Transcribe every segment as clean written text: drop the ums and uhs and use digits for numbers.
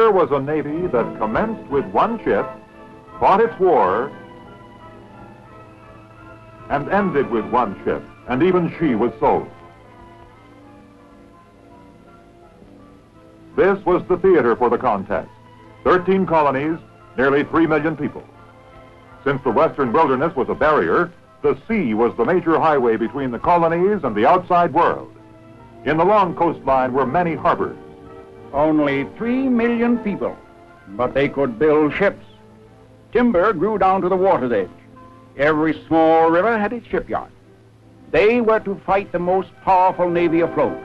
Here was a Navy that commenced with one ship, fought its war, and ended with one ship, and even she was sold. This was the theater for the contest. 13 colonies, nearly 3 million people. Since the western wilderness was a barrier, the sea was the major highway between the colonies and the outside world. In the long coastline were many harbors. Only 3 million people, but they could build ships. Timber grew down to the water's edge. Every small river had its shipyard. They were to fight the most powerful navy afloat.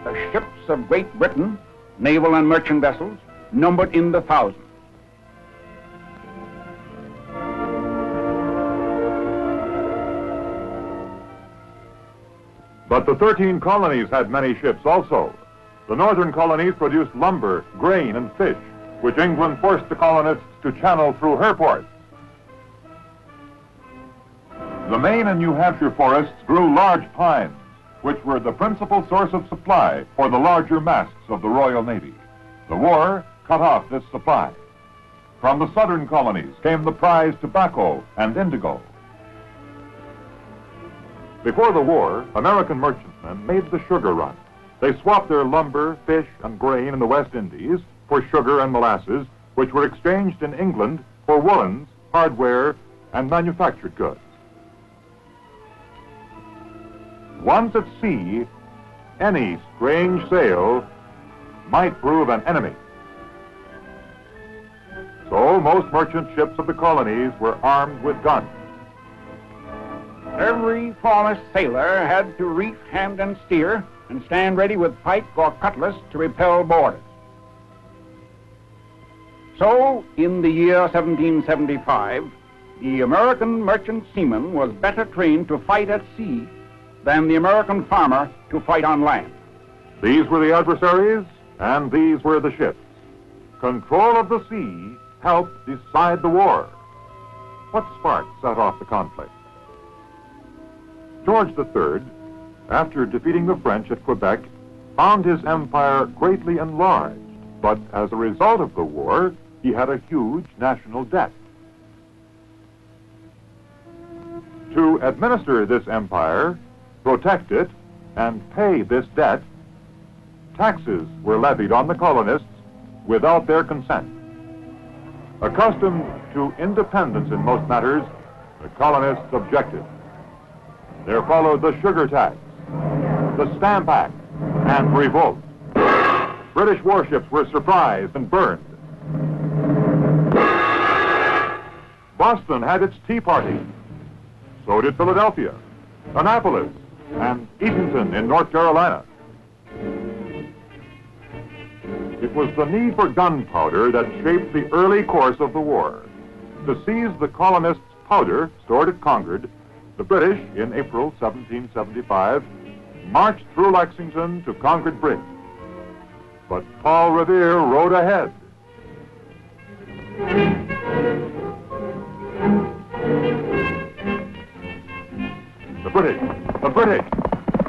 The ships of Great Britain, naval and merchant vessels, numbered in the thousands. But the 13 colonies had many ships also. The northern colonies produced lumber, grain, and fish, which England forced the colonists to channel through her ports. The Maine and New Hampshire forests grew large pines, which were the principal source of supply for the larger masts of the Royal Navy. The war cut off this supply. From the southern colonies came the prized tobacco and indigo. Before the war, American merchantmen made the sugar run. They swapped their lumber, fish, and grain in the West Indies for sugar and molasses, which were exchanged in England for woolens, hardware, and manufactured goods. Once at sea, any strange sail might prove an enemy. So most merchant ships of the colonies were armed with guns. Every foremost sailor had to reef, hand, and steer, and stand ready with pike or cutlass to repel boarders. So, in the year 1775, the American merchant seaman was better trained to fight at sea than the American farmer to fight on land. These were the adversaries, and these were the ships. Control of the sea helped decide the war. What spark set off the conflict? George III, after defeating the French at Quebec, found his empire greatly enlarged, but as a result of the war, he had a huge national debt. To administer this empire, protect it, and pay this debt, taxes were levied on the colonists without their consent. Accustomed to independence in most matters, the colonists objected. There followed the sugar tax, the Stamp Act, and revolt. British warships were surprised and burned. Boston had its Tea Party. So did Philadelphia, Annapolis, and Eatonton in North Carolina. It was the need for gunpowder that shaped the early course of the war. To seize the colonists' powder stored at Concord, the British, in April 1775, marched through Lexington to Concord Bridge. But Paul Revere rode ahead.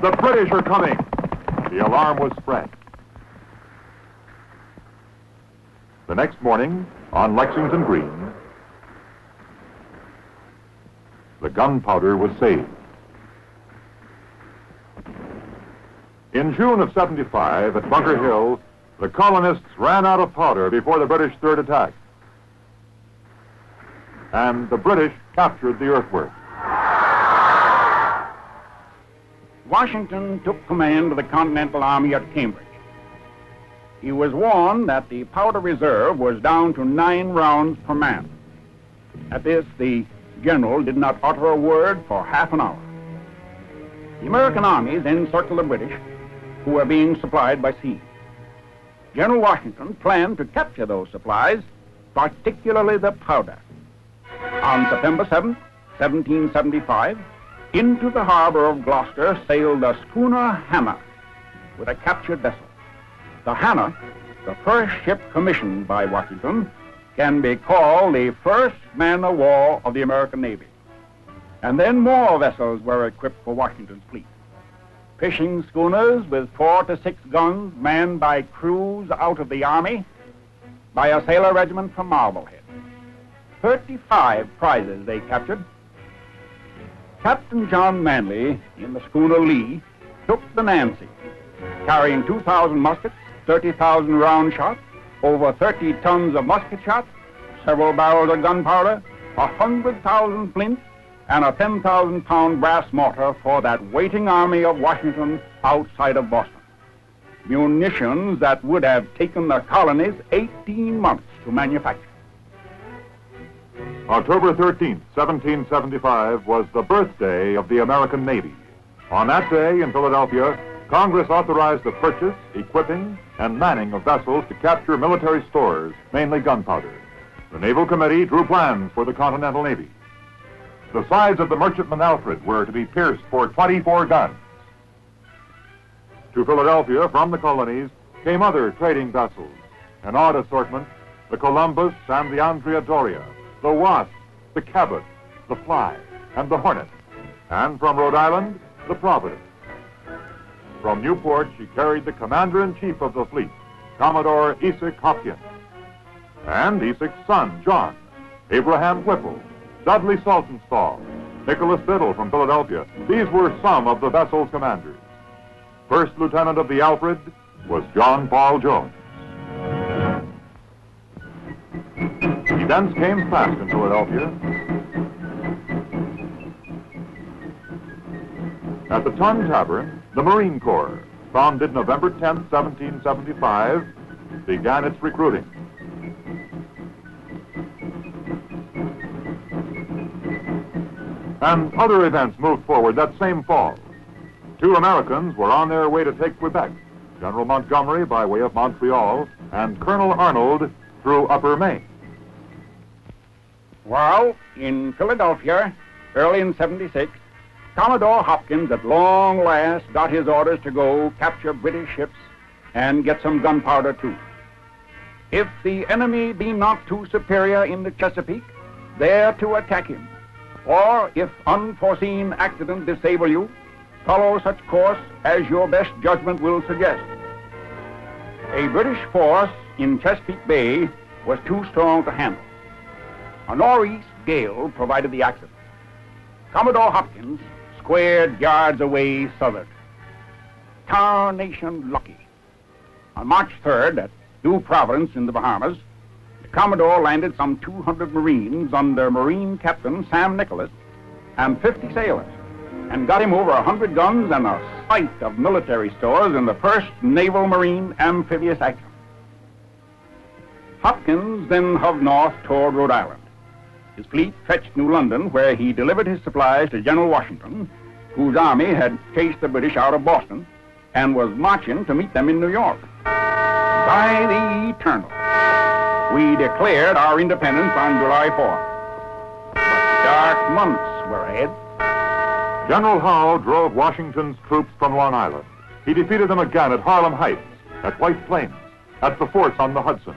The British are coming! The alarm was spread. The next morning, on Lexington Green, the gunpowder was saved. In June of '75, at Bunker Hill, the colonists ran out of powder before the British third attack. And the British captured the earthwork. Washington took command of the Continental Army at Cambridge. He was warned that the powder reserve was down to 9 rounds per man. At this, the general did not utter a word for half an hour. The American armies encircled the British, who were being supplied by sea. General Washington planned to capture those supplies, particularly the powder. On September 7th, 1775, into the harbor of Gloucester sailed the schooner Hannah with a captured vessel. The Hannah, the first ship commissioned by Washington, can be called the first man-of-war of the American Navy. And then more vessels were equipped for Washington's fleet. fishing schooners with 4 to 6 guns manned by crews out of the Army, by a sailor regiment from Marblehead. 35 prizes they captured. Captain John Manley in the schooner Lee took the Nancy, carrying 2,000 muskets, 30,000 round shot, over 30 tons of musket shot, several barrels of gunpowder, 100,000 flints, and a 10,000-pound brass mortar for that waiting army of Washington outside of Boston. Munitions that would have taken the colonies 18 months to manufacture. October 13th, 1775, was the birthday of the American Navy. On that day in Philadelphia, Congress authorized the purchase, equipping, and manning of vessels to capture military stores, mainly gunpowder. The Naval Committee drew plans for the Continental Navy. The sides of the merchantman Alfred were to be pierced for 24 guns. To Philadelphia from the colonies came other trading vessels, an odd assortment, the Columbus and the Andrea Doria, the Wasp, the Cabot, the Fly, and the Hornet, and from Rhode Island, the Providence. From Newport, she carried the commander-in-chief of the fleet, Commodore Esek Hopkins, and Esek's son, John, Abraham Whipple, Dudley Saltonstall, Nicholas Biddle from Philadelphia. These were some of the vessel's commanders. First lieutenant of the Alfred was John Paul Jones. Events came fast in Philadelphia. At the Tun Tavern, the Marine Corps, founded November 10, 1775, began its recruiting. And other events moved forward that same fall. 2 Americans were on their way to take Quebec, General Montgomery by way of Montreal, and Colonel Arnold through Upper Maine. Well, in Philadelphia, early in '76, Commodore Hopkins at long last got his orders to go capture British ships and get some gunpowder too. If the enemy be not too superior in the Chesapeake, there to attack him. Or if unforeseen accident disable you, follow such course as your best judgment will suggest. A British force in Chesapeake Bay was too strong to handle. A northeast gale provided the accident. Commodore Hopkins squared yards away southward. Tarnation lucky. On March 3rd at New Providence in the Bahamas, the Commodore landed some 200 Marines under Marine Captain Sam Nicholas and 50 sailors, and got him over 100 guns and a sight of military stores in the first Naval Marine amphibious action. Hopkins then hove north toward Rhode Island. His fleet fetched New London, where he delivered his supplies to General Washington, whose army had chased the British out of Boston and was marching to meet them in New York. By the eternal, we declared our independence on July 4th. But dark months were ahead. General Howe drove Washington's troops from Long Island. He defeated them again at Harlem Heights, at White Plains, at the forts on the Hudson.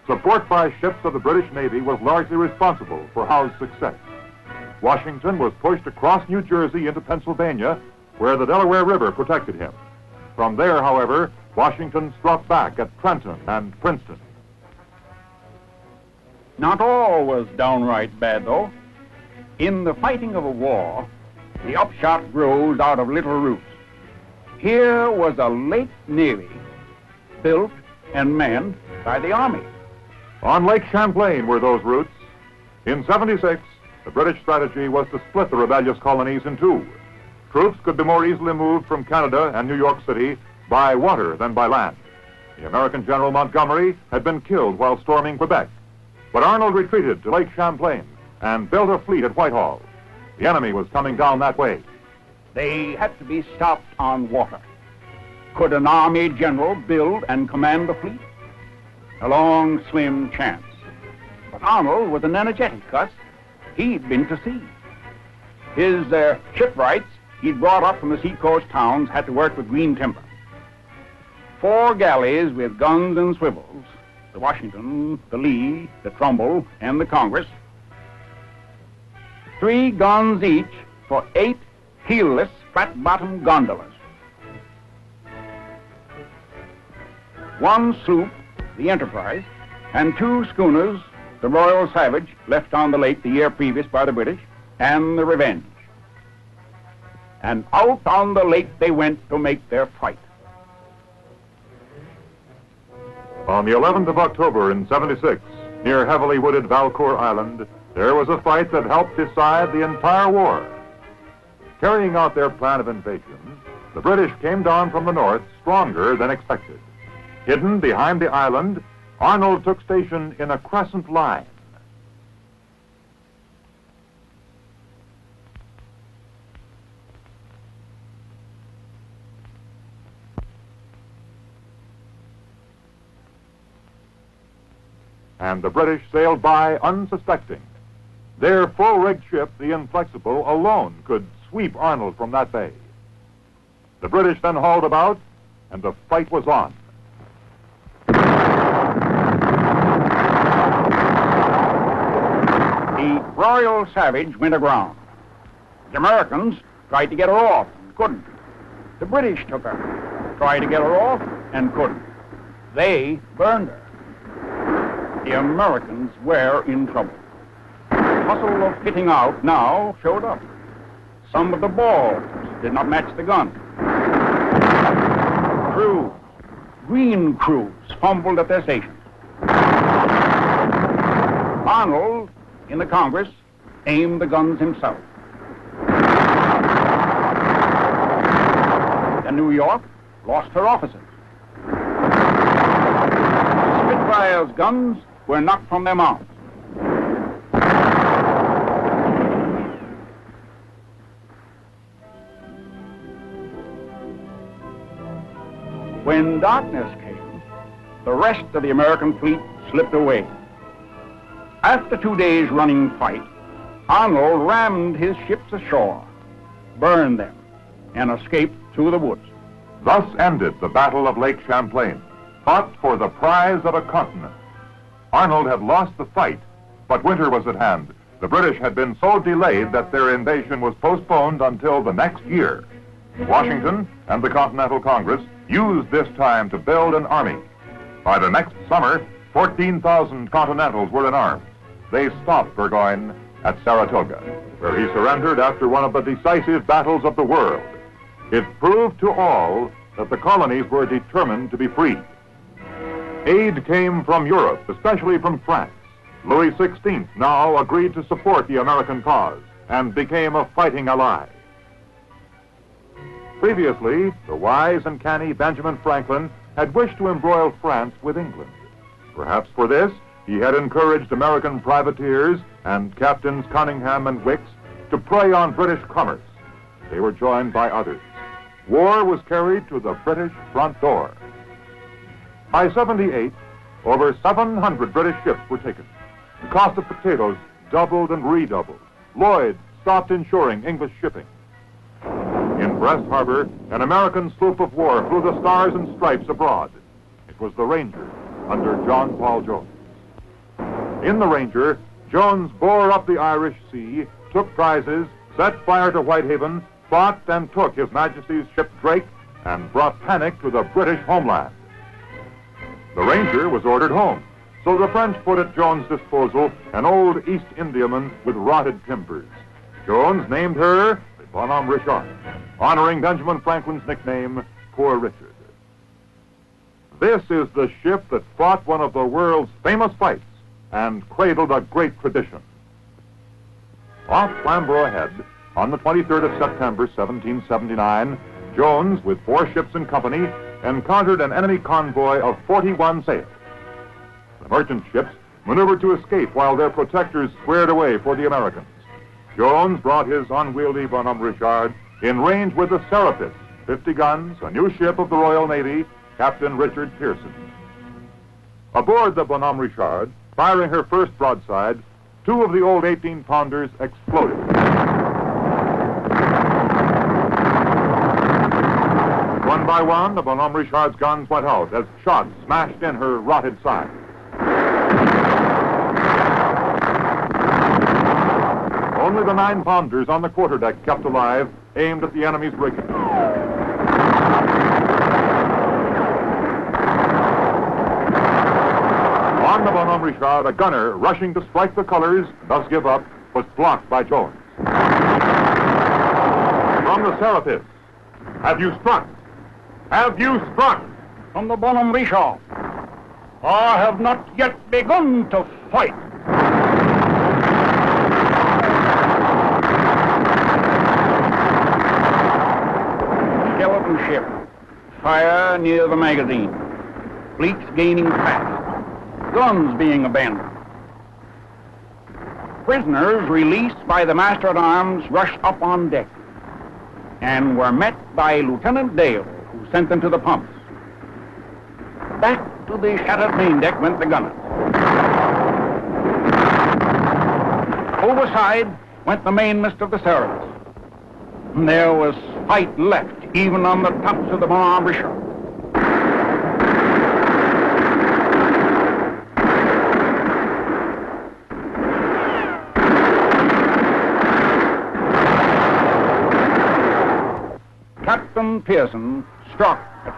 Support by ships of the British Navy was largely responsible for Howe's success. Washington was pushed across New Jersey into Pennsylvania, where the Delaware River protected him. From there, however, Washington struck back at Trenton and Princeton. Not all was downright bad, though. In the fighting of a war, the upshot grows out of little roots. Here was a lake navy built and manned by the Army. On Lake Champlain were those roots. In '76, the British strategy was to split the rebellious colonies in 2. Troops could be more easily moved from Canada and New York City by water than by land. The American General Montgomery had been killed while storming Quebec, but Arnold retreated to Lake Champlain and built a fleet at Whitehall. The enemy was coming down that way. They had to be stopped on water. Could an Army general build and command the fleet? A long, slim chance. But Arnold was an energetic cuss. He'd been to sea. His shipwrights he'd brought up from the seacoast towns had to work with green timber. 4 galleys with guns and swivels, the Washington, the Lee, the Trumbull, and the Congress. 3 guns each for 8 keelless, flat-bottomed gondolas, one sloop, the Enterprise, and two schooners, the Royal Savage, left on the lake the year previous by the British, and the Revenge. And out on the lake they went to make their fight. On the 11th of October in 76, near heavily wooded Valcour Island, there was a fight that helped decide the entire war. Carrying out their plan of invasion, the British came down from the north stronger than expected. Hidden behind the island, Arnold took station in a crescent line. And the British sailed by unsuspecting. Their full-rigged ship, the Inflexible, alone could sweep Arnold from that bay. The British then hauled about, and the fight was on. The Royal Savage went aground. The Americans tried to get her off and couldn't. The British took her, tried to get her off and couldn't. They burned her. The Americans were in trouble. The hustle of fitting out now showed up. Some of the balls did not match the gun. Crews, green crews, fumbled at their stations. Arnold, in the Congress, aimed the guns himself. The New York lost her officers. Spitfire's guns were knocked from their mounts. When darkness came, the rest of the American fleet slipped away. After 2 days' running fight, Arnold rammed his ships ashore, burned them, and escaped through the woods. Thus ended the Battle of Lake Champlain, fought for the prize of a continent. Arnold had lost the fight, but winter was at hand. The British had been so delayed that their invasion was postponed until the next year. Washington and the Continental Congress used this time to build an army. By the next summer, 14,000 Continentals were in arms. They stopped Burgoyne at Saratoga, where he surrendered after one of the decisive battles of the world. It proved to all that the colonies were determined to be free. Aid came from Europe, especially from France. Louis XVI now agreed to support the American cause and became a fighting ally. Previously, the wise and canny Benjamin Franklin had wished to embroil France with England. Perhaps for this, he had encouraged American privateers and Captains Cunningham and Wicks to prey on British commerce. They were joined by others. War was carried to the British front door. By 78, over 700 British ships were taken. The cost of potatoes doubled and redoubled. Lloyd stopped insuring English shipping. In Brest Harbor, an American sloop of war flew the stars and stripes abroad. It was the Ranger, under John Paul Jones. In the Ranger, Jones bore up the Irish Sea, took prizes, set fire to Whitehaven, fought and took His Majesty's ship Drake, and brought panic to the British homeland. The Ranger was ordered home, so the French put at Jones' disposal an old East Indiaman with rotted timbers. Jones named her the Bonhomme Richard, honoring Benjamin Franklin's nickname, Poor Richard. This is the ship that fought one of the world's famous fights and cradled a great tradition. Off Flamborough Head, on the 23rd of September, 1779, Jones, with 4 ships in company, encountered an enemy convoy of 41 sail. The merchant ships maneuvered to escape while their protectors squared away for the Americans. Jones brought his unwieldy Bonhomme Richard in range with the Serapis, 50 guns, a new ship of the Royal Navy, Captain Richard Pearson. Aboard the Bonhomme Richard, firing her first broadside, 2 of the old 18-pounders exploded. One by one, the Bonhomme Richard's guns went out as shots smashed in her rotted side. Only the 9-pounders on the quarterdeck kept alive, aimed at the enemy's rigging. On the Bonhomme Richard, a gunner rushing to strike the colors, thus give up, was blocked by Jones. From the Serapis, have you struck? Have you struck? From the Bonhomme Richard, I have not yet begun to fight. Skeleton ship, fire near the magazine, fleets gaining fast, guns being abandoned. Prisoners released by the master-at-arms rushed up on deck and were met by Lieutenant Dale, who sent them to the pumps. Back to the shattered main deck went the gunners. Overside went the mainmast of the Serapis. There was fight left even on the tops of the Bonhomme Richard. Captain Pearson struck at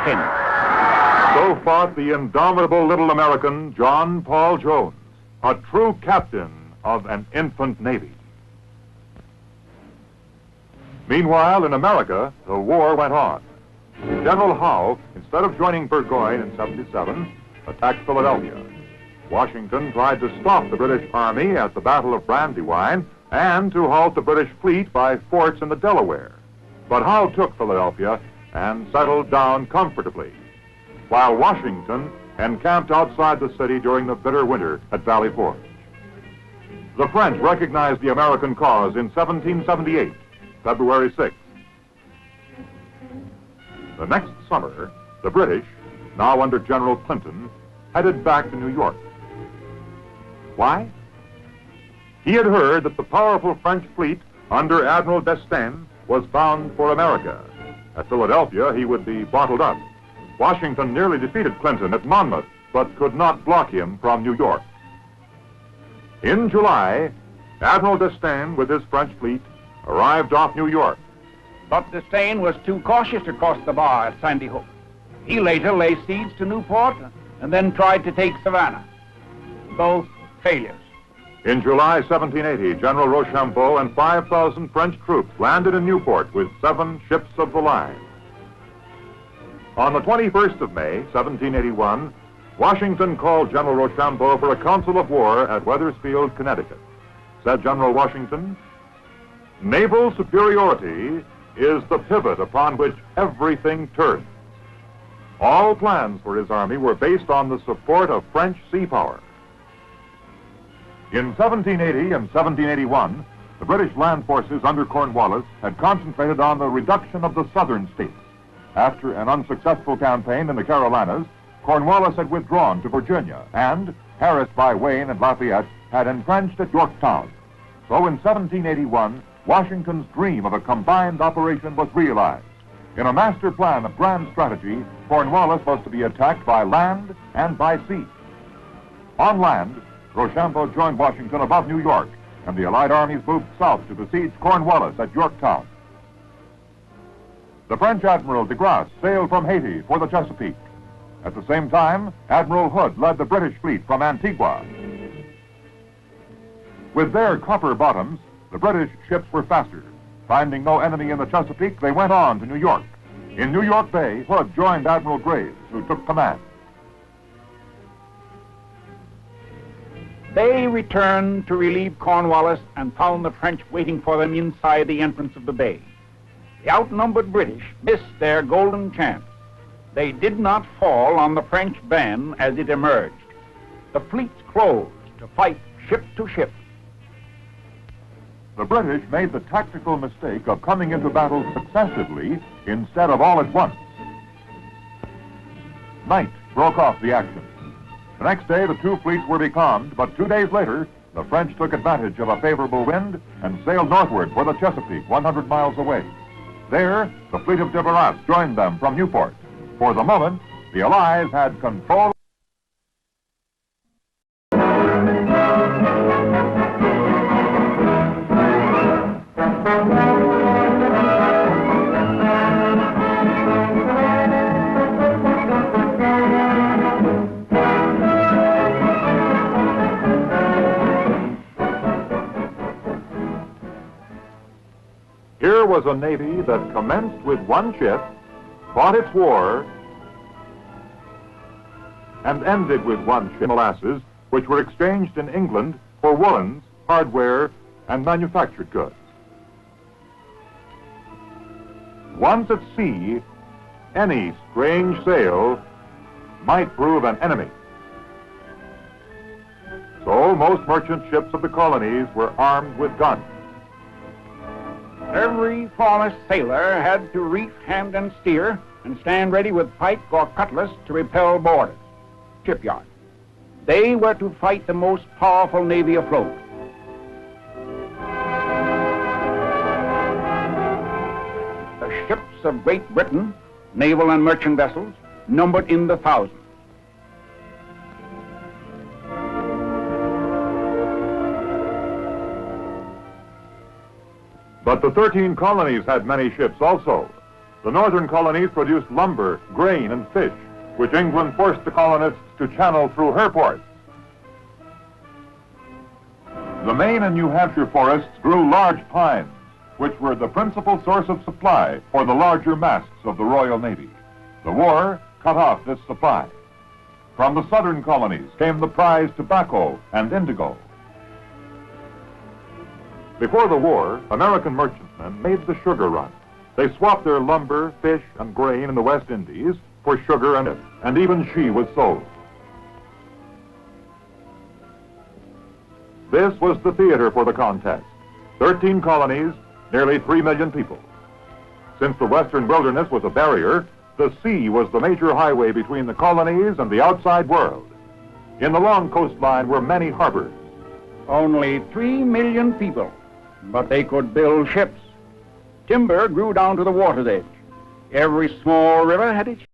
10:30. So fought the indomitable little American, John Paul Jones, a true captain of an infant navy. Meanwhile, in America, the war went on. General Howe, instead of joining Burgoyne in 77, attacked Philadelphia. Washington tried to stop the British Army at the Battle of Brandywine and to halt the British fleet by forts in the Delaware. But Howe took Philadelphia and settled down comfortably, while Washington encamped outside the city during the bitter winter at Valley Forge. The French recognized the American cause in 1778, February 6th. The next summer, the British, now under General Clinton, headed back to New York. Why? He had heard that the powerful French fleet under Admiral d'Estaing was bound for America. At Philadelphia, he would be bottled up. Washington nearly defeated Clinton at Monmouth, but could not block him from New York. In July, Admiral d'Estaing, with his French fleet, arrived off New York. But d'Estaing was too cautious to cross the bar at Sandy Hook. He later lay siege to Newport and then tried to take Savannah. Both failures. In July 1780, General Rochambeau and 5,000 French troops landed in Newport with 7 ships of the line. On the 21st of May, 1781, Washington called General Rochambeau for a council of war at Wethersfield, Connecticut. Said General Washington, "Naval superiority is the pivot upon which everything turns." All plans for his army were based on the support of French sea power. In 1780 and 1781, the British land forces under Cornwallis had concentrated on the reduction of the southern states. After an unsuccessful campaign in the Carolinas, Cornwallis had withdrawn to Virginia and, harassed by Wayne and Lafayette, had entrenched at Yorktown. So in 1781, Washington's dream of a combined operation was realized. In a master plan of grand strategy, Cornwallis was to be attacked by land and by sea. On land, Rochambeau joined Washington above New York, and the Allied armies moved south to besiege Cornwallis at Yorktown. The French Admiral de Grasse sailed from Haiti for the Chesapeake. At the same time, Admiral Hood led the British fleet from Antigua. With their copper bottoms, the British ships were faster. Finding no enemy in the Chesapeake, they went on to New York. In New York Bay, Hood joined Admiral Graves, who took command. They returned to relieve Cornwallis and found the French waiting for them inside the entrance of the bay. The outnumbered British missed their golden chance. They did not fall on the French van as it emerged. The fleets closed to fight ship to ship. The British made the tactical mistake of coming into battle successively instead of all at once. Night broke off the action. The next day, the two fleets were becalmed, but 2 days later, the French took advantage of a favorable wind and sailed northward for the Chesapeake, 100 miles away. There, the fleet of de Barras joined them from Newport. For the moment, the Allies had control. Here was a navy that commenced with one ship, fought its war, and ended with one ship, molasses, which were exchanged in England for woolens, hardware, and manufactured goods. Once at sea, any strange sail might prove an enemy. So most merchant ships of the colonies were armed with guns. Every foremost sailor had to reef, hand, and steer, and stand ready with pike or cutlass to repel boarders. Shipyard. They were to fight the most powerful navy afloat. The ships of Great Britain, naval and merchant vessels, numbered in the thousands. But the 13 colonies had many ships also. The northern colonies produced lumber, grain, and fish, which England forced the colonists to channel through her ports. The Maine and New Hampshire forests grew large pines, which were the principal source of supply for the larger masts of the Royal Navy. The war cut off this supply. From the southern colonies came the prized tobacco and indigo. Before the war, American merchantmen made the sugar run. They swapped their lumber, fish, and grain in the West Indies for sugar and even she was sold. This was the theater for the contest. 13 colonies, nearly 3 million people. Since the western wilderness was a barrier, the sea was the major highway between the colonies and the outside world. In the long coastline were many harbors. Only 3 million people, but they could build ships. Timber grew down to the water's edge. Every small river had its